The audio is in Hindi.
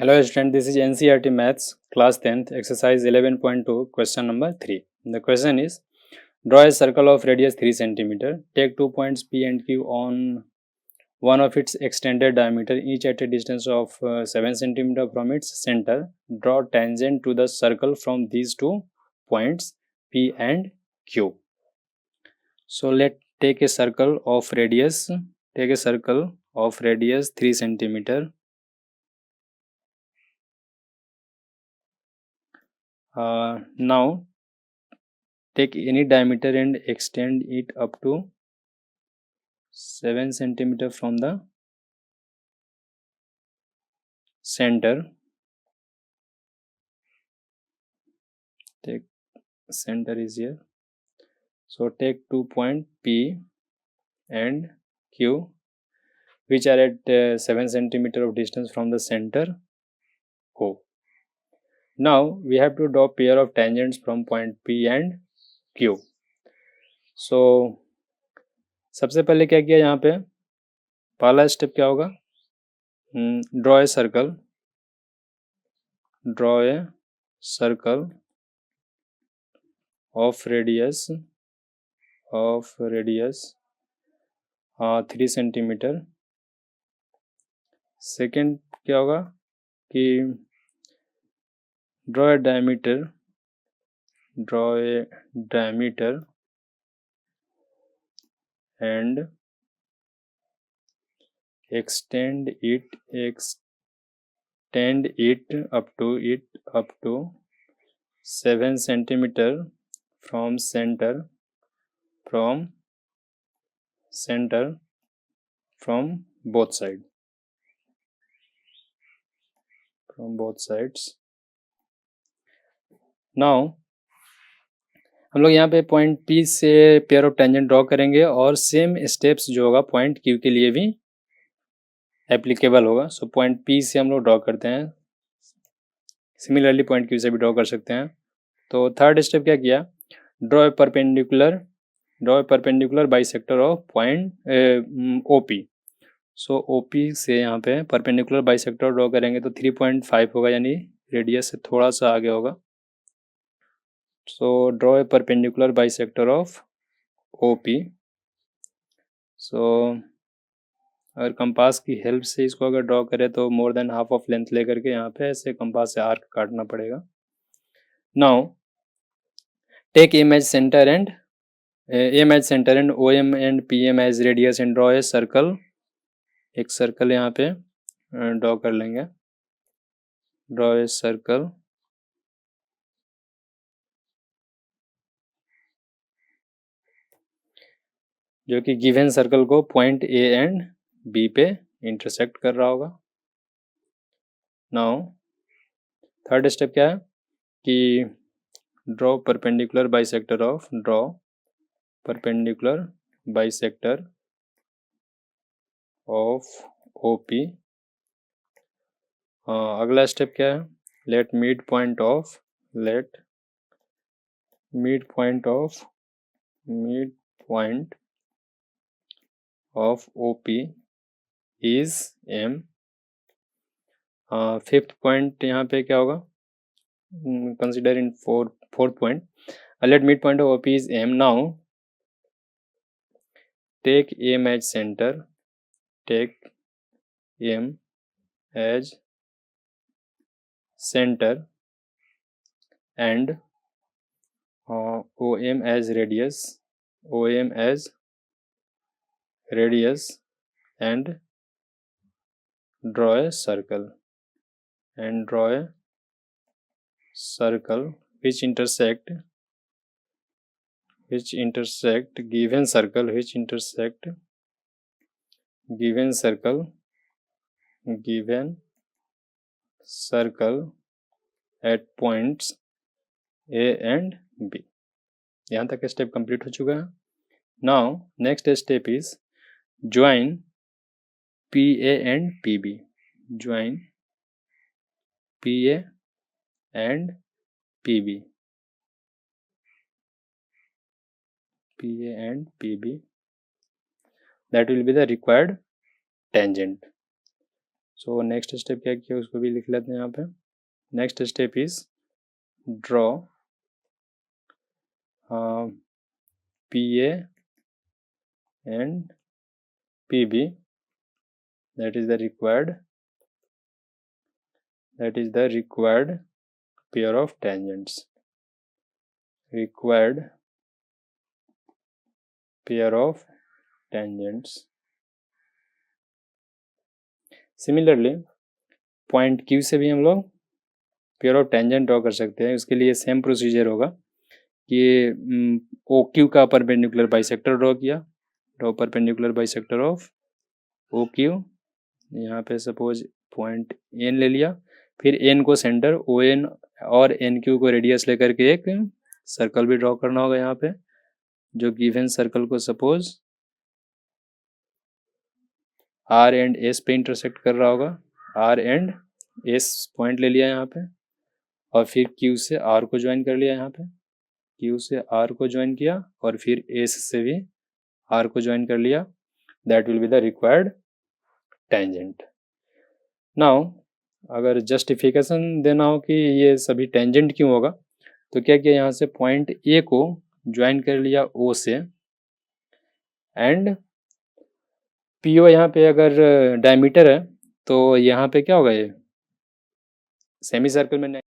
Hello student, this is NCERT Maths class 10th exercise 11.2 question number 3. The question is draw a circle of radius 3 cm. Take 2 points P and Q on one of its extended diameter each at a distance of 7 cm from its center. Draw tangent to the circle from these 2 points P and Q. So let take a circle of radius 3 cm. Now take any diameter and extend it up to 7 cm from the center. Take center is here. So take 2 point P and Q which are at 7 cm of distance from the center O. Now we have to draw pair of tangents from point P and Q. So सबसे पहले क्या किया यहाँ पे, पहला स्टेप क्या होगा, draw a circle of radius 3 cm. Second क्या होगा कि draw a diameter and extend it up to 7 cm from center from both sides. Now हम लोग यहाँ पे पॉइंट P से पेयर ऑफ टेंजेंट ड्रॉ करेंगे और सेम स्टेप्स जो होगा पॉइंट Q के लिए भी एप्लीकेबल होगा. सो पॉइंट P से हम लोग ड्रॉ करते हैं, सिमिलरली पॉइंट Q से भी ड्रॉ कर सकते हैं. तो थर्ड स्टेप क्या किया, draw a perpendicular bisector of point OP. So OP से यहाँ पे परपेंडिकुलर बाइसेक्टर ड्रॉ करेंगे तो 3.5 होगा, यानी रेडियस से थोड़ा सा आगे होगा. So draw a perpendicular bisector of OP. So अगर कंपास की हेल्प से इसको अगर ड्रॉ करें तो more than half of length लेकर के यहाँ पे ऐसे कंपास से आर्क काटना पड़ेगा. Now take M as centre and OM and PM as radius and draw a circle. एक सर्कल यहाँ पे ड्रॉ कर लेंगे. ड्रॉ ए सर्कल जो कि गिवन सर्कल को पॉइंट A एंड B पे इंटरसेक्ट कर रहा होगा. नाउ थर्ड स्टेप क्या है कि draw perpendicular bisector of OP. अगला स्टेप क्या है, let mid point of OP is M. Fifth point यहाँ पे क्या होगा, consider in fourth point, let mid point of OP is M. Now take M as center and OM as radius and draw a circle which intersect given circle at points A and B. यहाँ तक स्टेप कंप्लीट हो चुका है. Now next step is join PA and PB. Join PA and PB. That will be the required tangent. So next step क्या किया उसको भी लिख लेते हैं यहाँ पे। Next step is draw P A and P B, that is the required pair of tangents, required pair of tangents. Similarly point Q से भी हम लोग पेयर ऑफ टेंजेंट ड्रॉ कर सकते हैं। उसके लिए सेम प्रोसीजर होगा कि ओ क्यू का परपेंडिकुलर बाइसेक्टर ड्रॉ किया, draw perpendicular bisector of O Q. यहाँ पे सपोज पॉइंट एन ले लिया, फिर एन को सेंटर, ओ एन और एन क्यू को रेडियस लेकर के एक सर्कल भी ड्रॉ करना होगा यहाँ पे, जो गिवन सर्कल को सपोज आर एंड एस पे इंटरसेक्ट कर रहा होगा। आर एंड एस पॉइंट ले लिया यहाँ पे, और फिर क्यू से आर को ज्वाइन कर लिया यहाँ पे, क्यू से आर को ज्वाइन किया, और फिर एस से भी आर को ज्वाइन कर लिया। That will be the required tangent. Now अगर जस्टिफिकेशन देना हो कि ये सभी टेंजेंट क्यों होगा, तो क्या किया, यहाँ से पॉइंट ए को ज्वाइन कर लिया ओ से, एंड पी ओ यहाँ पे अगर डायमीटर है तो यहाँ पे क्या होगा, ये सेमी सर्कल में